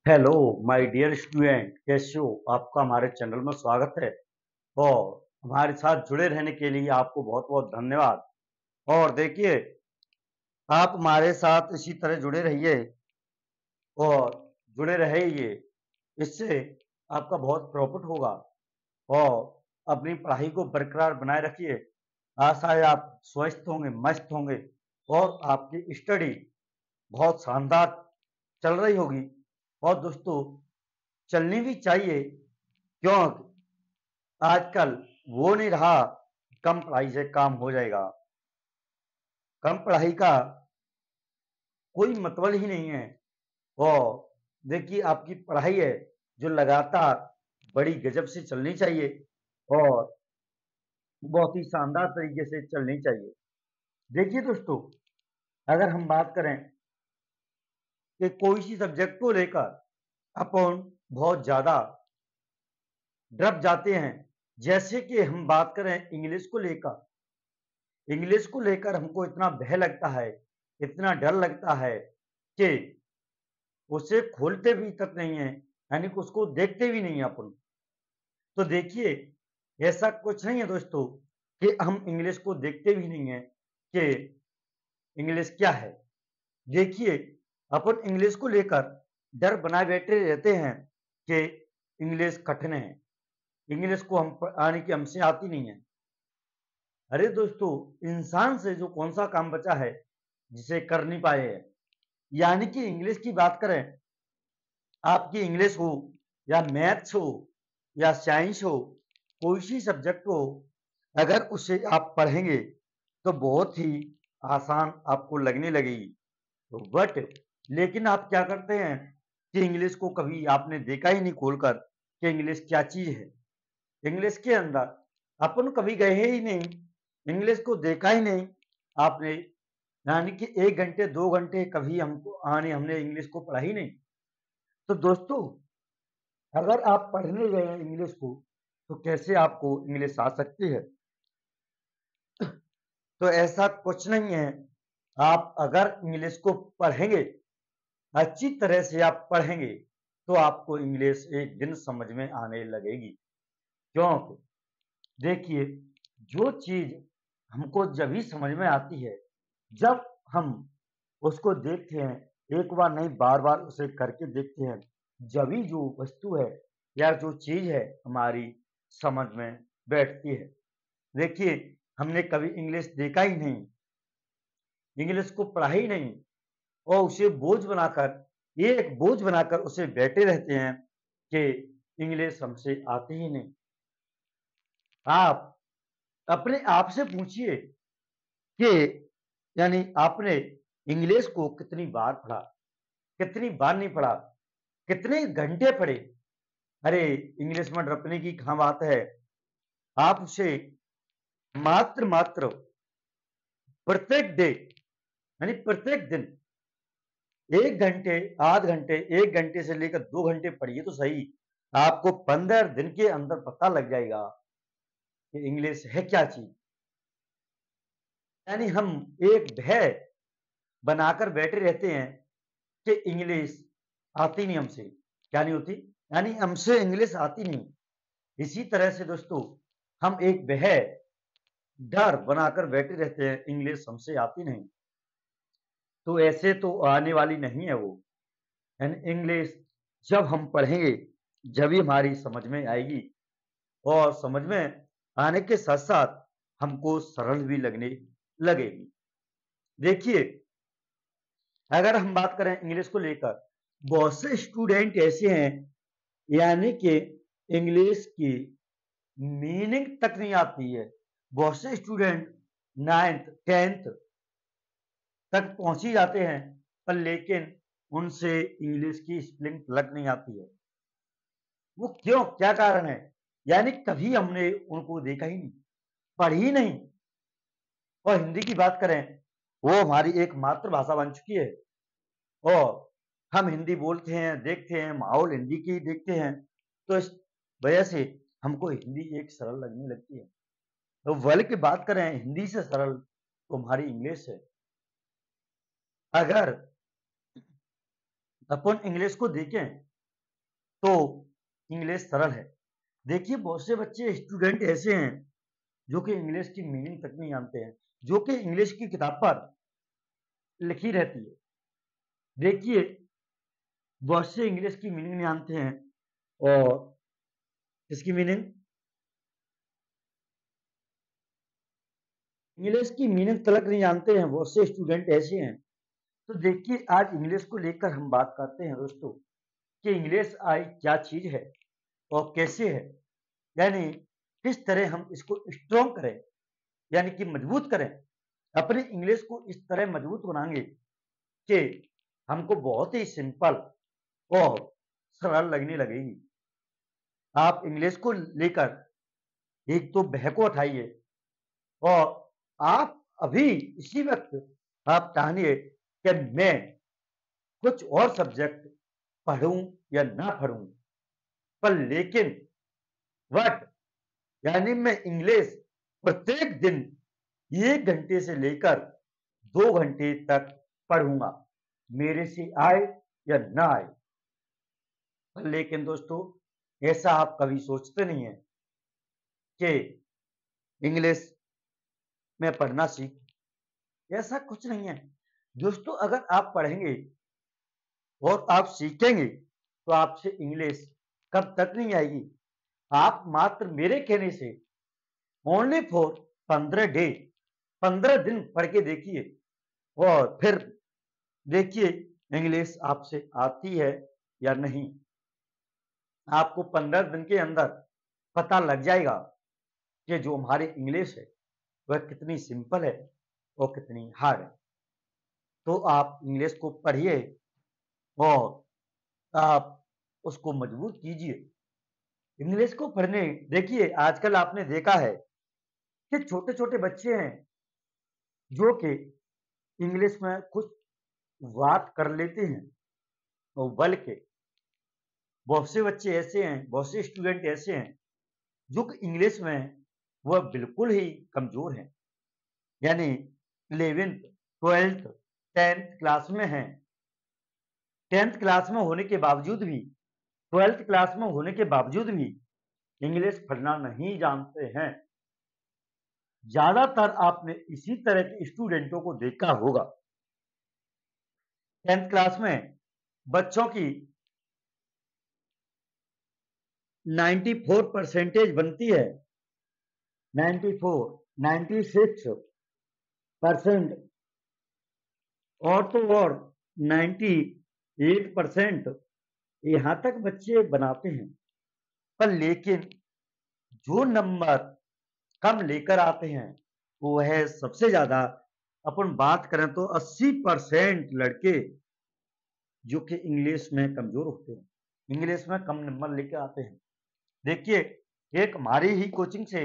Hello my dear student, कैसे हो? आपका हमारे चैनल में स्वागत है और हमारे साथ जुड़े रहने के लिए आपको बहुत बहुत धन्यवाद। और देखिए, आप हमारे साथ इसी तरह जुड़े रहिए और जुड़े रहिए। इससे आपका बहुत प्रॉफिट होगा और अपनी पढ़ाई को बरकरार बनाए रखिए। आशा है आप स्वस्थ होंगे, मस्त होंगे और आपकी स्टडी बहुत शानदार चल रही होगी। और दोस्तों, चलनी भी चाहिए, क्योंकि आजकल वो नहीं रहा, कम पढ़ाई से काम हो जाएगा। कम पढ़ाई का कोई मतलब ही नहीं है। और देखिए, आपकी पढ़ाई है जो लगातार बड़ी गजब से चलनी चाहिए और बहुत ही शानदार तरीके से चलनी चाहिए। देखिए दोस्तों, अगर हम बात करें कि कोई सी सब्जेक्ट को लेकर अपन बहुत ज्यादा डर जाते हैं, जैसे कि हम बात करें इंग्लिश को लेकर हमको इतना भय लगता है, इतना डर लगता है कि उसे खोलते भी तक नहीं है, यानी कि उसको देखते भी नहीं है अपन। तो देखिए, ऐसा कुछ नहीं है दोस्तों कि हम इंग्लिश को देखते भी नहीं है कि इंग्लिश क्या है। देखिए, अपन इंग्लिश को लेकर डर बनाए बैठे रहते हैं कि इंग्लिश कठिन है, इंग्लिश को हम आने की हमसे आती नहीं है। अरे दोस्तों, इंसान से जो कौन सा काम बचा है जिसे कर नहीं पाए हैं? यानी कि इंग्लिश की बात करें, आपकी इंग्लिश हो या मैथ्स हो या साइंस हो, कोई सी सब्जेक्ट हो, अगर उसे आप पढ़ेंगे तो बहुत ही आसान आपको लगने लगेगी। बट लेकिन आप क्या करते हैं कि इंग्लिश को कभी आपने देखा ही नहीं खोलकर कि इंग्लिश क्या चीज है। इंग्लिश के अंदर अपन कभी गए ही नहीं, इंग्लिश को देखा ही नहीं आपने, यानी कि 1 घंटे 2 घंटे कभी हमने इंग्लिश को पढ़ा ही नहीं। तो दोस्तों, अगर आप पढ़ने गए हैं इंग्लिश को, तो कैसे आपको इंग्लिश आ सकती है? तो ऐसा कुछ नहीं है। आप अगर इंग्लिश को पढ़ेंगे, अच्छी तरह से आप पढ़ेंगे, तो आपको इंग्लिश एक दिन समझ में आने लगेगी। क्योंकि देखिए, जो चीज हमको जब ही समझ में आती है जब हम उसको देखते हैं, एक बार नहीं बार बार उसे करके देखते हैं, जब ही जो वस्तु है या जो चीज है हमारी समझ में बैठती है। देखिए, हमने कभी इंग्लिश देखा ही नहीं, इंग्लिश को पढ़ा ही नहीं और उसे एक बोझ बनाकर उसे बैठे रहते हैं कि इंग्लिश हमसे आती ही नहीं। आप अपने आप से पूछिए कि यानी आपने इंग्लिश को कितनी बार पढ़ा, कितनी बार नहीं पढ़ा, कितने घंटे पढ़े? अरे, इंग्लिश में रटने की कहाँ बात है। आप उसे मात्र मात्र प्रत्येक डे, यानी प्रत्येक दिन 1 घंटे, आध घंटे, 1 घंटे से लेकर 2 घंटे पढ़िए तो सही। आपको 15 दिन के अंदर पता लग जाएगा कि इंग्लिश है क्या चीज। यानी हम एक भय बनाकर बैठे रहते हैं कि इंग्लिश आती नहीं हमसे। क्या नहीं होती? यानी हमसे इंग्लिश आती नहीं। इसी तरह से दोस्तों, हम एक भय, डर बनाकर बैठे रहते हैं, इंग्लिश हमसे आती नहीं। तो ऐसे तो आने वाली नहीं है वो। यानी इंग्लिश जब हम पढ़ेंगे, जब ही हमारी समझ में आएगी और समझ में आने के साथ साथ हमको सरल भी लगने लगेगी। देखिए, अगर हम बात करें इंग्लिश को लेकर, बहुत से स्टूडेंट ऐसे हैं, यानी कि इंग्लिश की मीनिंग तक नहीं आती है। बहुत से स्टूडेंट 9th 10th तक पहुंच ही जाते हैं, पर लेकिन उनसे इंग्लिश की स्पेलिंग तलक नहीं आती है। वो क्यों, क्या कारण है? यानी कभी हमने उनको देखा ही नहीं, पढ़ी नहीं। और हिंदी की बात करें, वो हमारी एक मातृभाषा बन चुकी है और हम हिंदी बोलते हैं, देखते हैं, माहौल हिंदी की देखते हैं, तो इस वजह से हमको हिंदी एक सरल लगने लगती है। तो वर्ल्ड की बात करें, हिंदी से सरल तो हमारी इंग्लिश है। अगर अपन इंग्लिश को देखें, तो इंग्लिश सरल है। देखिए बहुत से बच्चे स्टूडेंट ऐसे हैं जो कि इंग्लिश की मीनिंग तक नहीं जानते हैं, जो कि इंग्लिश की किताब पर लिखी रहती है। देखिए बहुत से इंग्लिश की मीनिंग नहीं जानते हैं और इसकी मीनिंग इंग्लिश की मीनिंग तलक नहीं जानते हैं, बहुत से स्टूडेंट ऐसे हैं। तो देखिए आज इंग्लिश को लेकर हम बात करते हैं दोस्तों कि इंग्लिश आई क्या चीज है और कैसे है, यानी किस तरह हम इसको स्ट्रॉन्ग करें, यानी कि मजबूत करें। अपनी इंग्लिश को इस तरह मजबूत बनाएंगे कि हमको बहुत ही सिंपल और सरल लगने लगेगी। आप इंग्लिश को लेकर एक तो बहको उठाइए और आप अभी इसी वक्त आप चाहेंगे कि मैं कुछ और सब्जेक्ट पढ़ूं या ना पढ़ूं, पर लेकिन वट यानी मैं इंग्लिश प्रत्येक दिन 1 घंटे से लेकर 2 घंटे तक पढ़ूंगा, मेरे से आए या ना आए। पर लेकिन दोस्तों ऐसा आप कभी सोचते नहीं है कि इंग्लिश में पढ़ना सीख, ऐसा कुछ नहीं है दोस्तों। अगर आप पढ़ेंगे और आप सीखेंगे तो आपसे इंग्लिश कब तक नहीं आएगी। आप मात्र मेरे कहने से ओनली फॉर 15 डे 15 दिन पढ़ के देखिए और फिर देखिए इंग्लिश आपसे आती है या नहीं। आपको 15 दिन के अंदर पता लग जाएगा कि जो हमारी इंग्लिश है वह कितनी सिंपल है और कितनी हार्ड है। तो आप इंग्लिश को पढ़िए और आप उसको मजबूत कीजिए। इंग्लिश को पढ़ने देखिए आजकल आपने देखा है कि छोटे-छोटे बच्चे हैं जो कि इंग्लिश में कुछ बात कर लेते हैं और बल्कि बहुत से बच्चे ऐसे हैं, बहुत से स्टूडेंट ऐसे हैं जो कि इंग्लिश में वह बिल्कुल ही कमजोर हैं। यानी 11th, 12th, 10th क्लास में हैं। 10th क्लास में होने के बावजूद भी, 12th क्लास में होने के बावजूद भी इंग्लिश पढ़ना नहीं जानते हैं। ज्यादातर आपने इसी तरह के स्टूडेंटों को देखा होगा। 10th क्लास में बच्चों की 94 परसेंटेज बनती है, 94, 96% और तो और 98% यहां तक बच्चे बनाते हैं। पर लेकिन जो नंबर कम लेकर आते हैं वो है सबसे ज्यादा। अपन बात करें तो 80% लड़के जो कि इंग्लिश में कमजोर होते हैं, इंग्लिश में कम नंबर लेकर आते हैं। देखिए एक हमारी ही कोचिंग से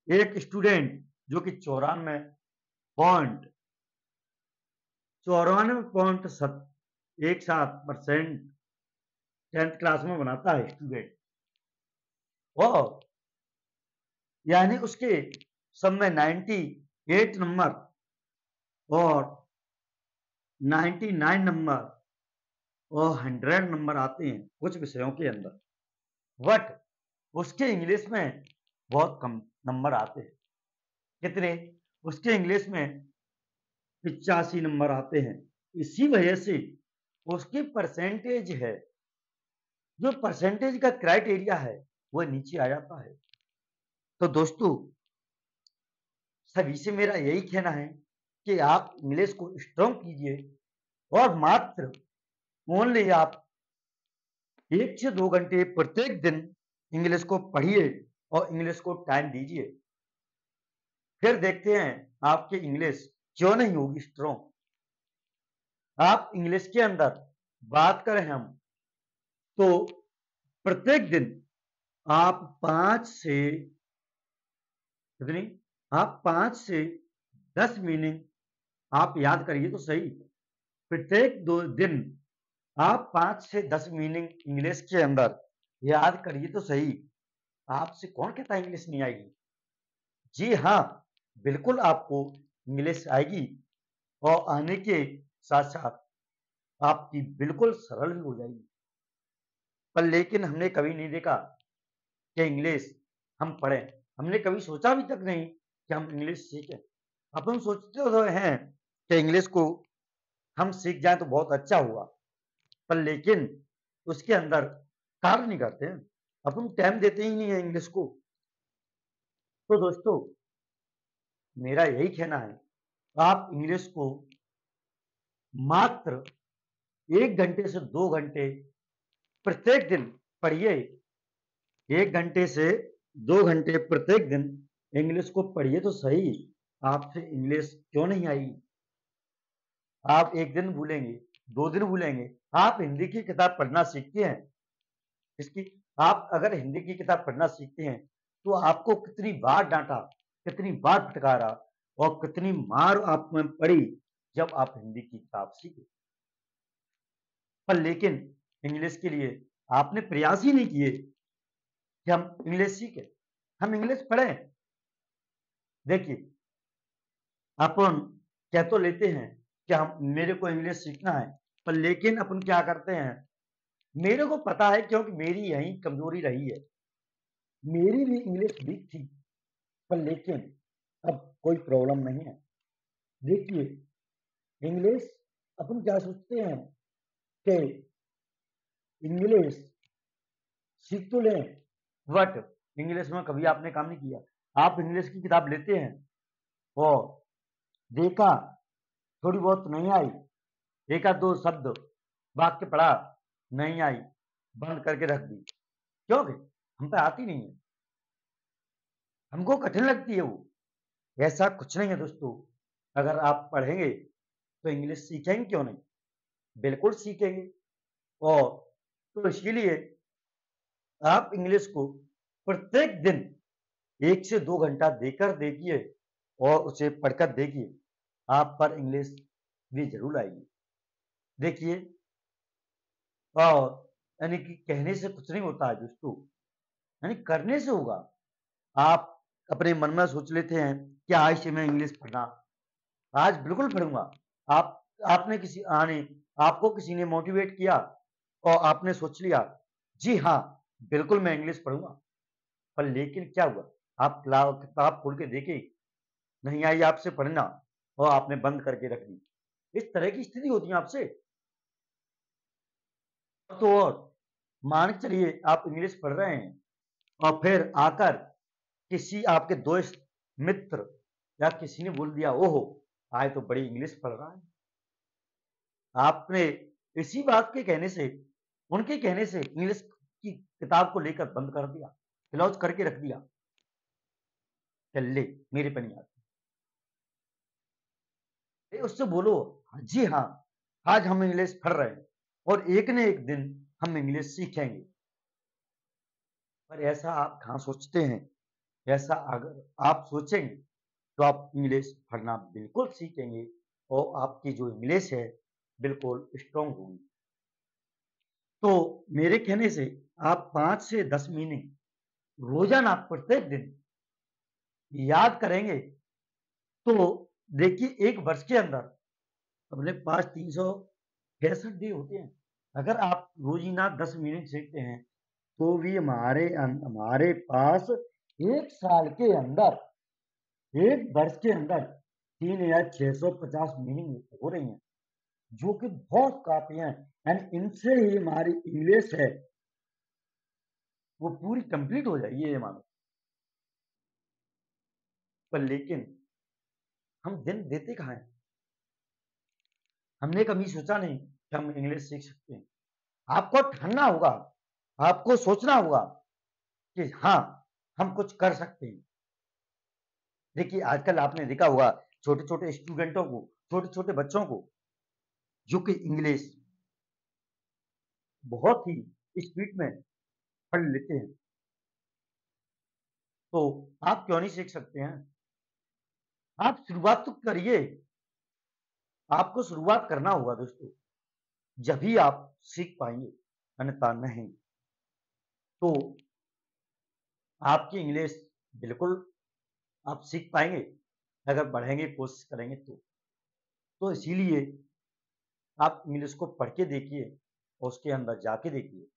एक स्टूडेंट जो कि 94.17% 10th क्लास में बनाता है स्टूडेंट, और यानी उसके सब में 98 नंबर और 99 नंबर और 100 नंबर आते हैं कुछ विषयों के अंदर। बट उसके इंग्लिश में बहुत कम नंबर आते हैं। कितने? उसके इंग्लिश में 85 नंबर आते हैं। इसी वजह से उसकी परसेंटेज है, जो परसेंटेज का क्राइटेरिया है वो नीचे आ जाता है। तो दोस्तों सभी से मेरा यही कहना है कि आप इंग्लिश को स्ट्रॉन्ग कीजिए और मात्र ओनली आप 1 से 2 घंटे प्रत्येक दिन इंग्लिश को पढ़िए और इंग्लिश को टाइम दीजिए। फिर देखते हैं आपकी इंग्लिश क्यों नहीं होगी स्ट्रॉन्ग। आप इंग्लिश के अंदर बात करें हम तो प्रत्येक दिन आप 5 से कितनी आप 5 से 10 मीनिंग आप याद करिए तो सही। प्रत्येक 2 दिन आप 5 से 10 मीनिंग इंग्लिश के अंदर याद करिए तो सही। आपसे कौन कहता है इंग्लिश नहीं आएगी? जी हाँ, बिल्कुल आपको इंग्लिश आएगी और आने के साथ साथ आपकी बिल्कुल सरल भी हो जाएगी। पर लेकिन हमने कभी नहीं देखा कि इंग्लिश हम पढ़ें। हमने कभी सोचा भी तक नहीं कि हम इंग्लिश सीखें। अपन सोचते तो हैं कि इंग्लिश को हम सीख जाएँ तो बहुत अच्छा हुआ, पर लेकिन उसके अंदर कार्य नहीं करते हैं। अपन टाइम देते ही नहीं है इंग्लिश को। तो दोस्तों, मेरा यही कहना है, आप इंग्लिश को मात्र 1 घंटे से 2 घंटे प्रत्येक दिन पढ़िए। 1 घंटे से 2 घंटे प्रत्येक दिन इंग्लिश को पढ़िए तो सही। आपसे इंग्लिश क्यों नहीं आई? आप 1 दिन भूलेंगे, 2 दिन भूलेंगे। आप हिंदी की किताब पढ़ना सीखते हैं, इसकी आप अगर हिंदी की किताब पढ़ना सीखते हैं, तो आपको कितनी बार डाँटा, कितनी बार फटकारा और कितनी मार आप में पड़ी जब आप हिंदी की किताब सीखे। पर लेकिन इंग्लिश के लिए आपने प्रयास ही नहीं किए कि हम इंग्लिश सीखें, हम इंग्लिश पढ़ें। देखिए, अपन कह तो लेते हैं कि हम मेरे को इंग्लिश सीखना है, पर लेकिन अपन क्या करते हैं, मेरे को पता है क्योंकि मेरी यही कमजोरी रही है। मेरी भी इंग्लिश वीक थी, पर लेकिन अब कोई प्रॉब्लम नहीं है। देखिए, इंग्लिश अपन क्या सोचते हैं कि इंग्लिश सीख तो लें, बट इंग्लिश में कभी आपने काम नहीं किया। आप इंग्लिश की किताब लेते हैं और देखा, थोड़ी बहुत नहीं आई, एक आध दो शब्द वाक्य पढ़ा, नहीं आई, बंद करके रख दी। क्योंकि हम पे आती नहीं है, हमको कठिन लगती है वो। ऐसा कुछ नहीं है दोस्तों। अगर आप पढ़ेंगे तो इंग्लिश सीखेंगे क्यों नहीं? बिल्कुल सीखेंगे। और तो इसीलिए आप इंग्लिश को प्रत्येक दिन 1 से 2 घंटा देकर देखिए और उसे पढ़कर देखिए, आप पर इंग्लिश भी ज़रूर आएगी। देखिए, और यानी कि कहने से कुछ नहीं होता है दोस्तों, यानी करने से होगा। आप अपने मन में सोच लेते हैं कि आज से मैं इंग्लिश पढ़ना, आज बिल्कुल पढ़ूँगा। आप आपने किसी आपको किसी ने मोटिवेट किया और आपने सोच लिया, जी हाँ, बिल्कुल मैं इंग्लिश पढ़ूँगा। पर लेकिन क्या हुआ? आप किताब खोल के देखे, नहीं आई आपसे पढ़ना और आपने बंद करके रख दी। इस तरह की स्थिति होती है आपसे। तो और मान के चलिए आप इंग्लिश पढ़ रहे हैं और फिर आकर किसी आपके दोस्त, मित्र या किसी ने बोल दिया, ओहो! आज तो बड़ी इंग्लिश पढ़ रहा है। आपने इसी बात के कहने से, उनके कहने से इंग्लिश की किताब को लेकर बंद कर दिया, क्लोज़ करके रख दिया। चल ले, मेरे पे नहीं आती। उससे बोलो, जी हाँ, आज हम इंग्लिश पढ़ रहे हैं और एक न एक दिन हम इंग्लिश सीखेंगे। पर ऐसा आप कहाँ सोचते हैं? ऐसा अगर आप सोचेंगे तो आप इंग्लिश पढ़ना बिल्कुल सीखेंगे और आपकी जो इंग्लिश है बिल्कुल स्ट्रॉन्ग होगी। तो मेरे कहने से आप 5 से 10 मीनिंग रोजाना प्रत्येक दिन याद करेंगे तो देखिए 1 वर्ष के अंदर अपने पास 365 दिन होते हैं। अगर आप रोज़ाना 10 मिनट सीखते हैं, तो भी हमारे पास 1 साल के अंदर, 1 वर्ष के अंदर 3650 मीनिंग हो रही हैं, जो कि बहुत काफ़ी हैं। एंड इनसे ही हमारी इंग्लिश है, वो पूरी कंप्लीट हो जाएगी, ये मानो। पर लेकिन हम दिन देते कहाँ हैं? हमने कभी सोचा नहीं कि हम इंग्लिश सीख सकते हैं। आपको ठानना होगा, आपको सोचना होगा कि हाँ, हम कुछ कर सकते हैं। देखिए, आजकल आपने देखा होगा छोटे-छोटे स्टूडेंटों को, छोटे-छोटे बच्चों को, जो कि इंग्लिश बहुत ही स्पीड में पढ़ लेते हैं। तो आप क्यों नहीं सीख सकते हैं? आप शुरुआत तो करिए। आपको शुरुआत करना होगा दोस्तों, जभी आप सीख पाएँगे, अन्यथा नहीं। तो आपकी इंग्लिश बिल्कुल आप सीख पाएँगे, अगर बढ़ेंगे, कोशिश करेंगे तो। तो इसीलिए आप इंग्लिश को पढ़ के देखिए और उसके अंदर जाके देखिए।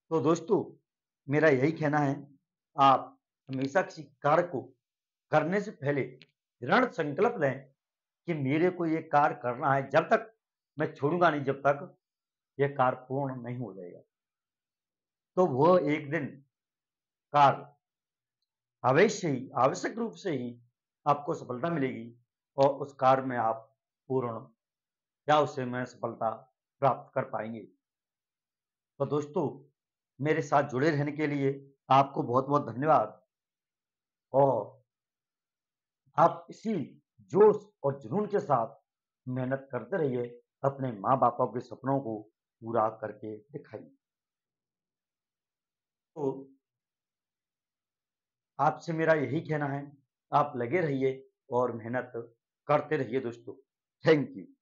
तो दोस्तों, मेरा यही कहना है, आप हमेशा किसी कार्य को करने से पहले दृढ़ संकल्प लें कि मेरे को ये कार्य करना है, जब तक मैं छोड़ूँगा नहीं, जब तक ये कार्य पूर्ण नहीं हो जाएगा। तो वो एक दिन कार्य अवश्य ही, आवश्यक रूप से ही आपको सफलता मिलेगी और उस कार्य में आप पूर्ण या उसमें सफलता प्राप्त कर पाएँगे। तो दोस्तों, मेरे साथ जुड़े रहने के लिए आपको बहुत-बहुत धन्यवाद और आप इसी जोश और जुनून के साथ मेहनत करते रहिए, अपने माँ-बापों के सपनों को पूरा करके दिखाइए। तो आपसे मेरा यही कहना है, आप लगे रहिए और मेहनत करते रहिए दोस्तों। Thank you.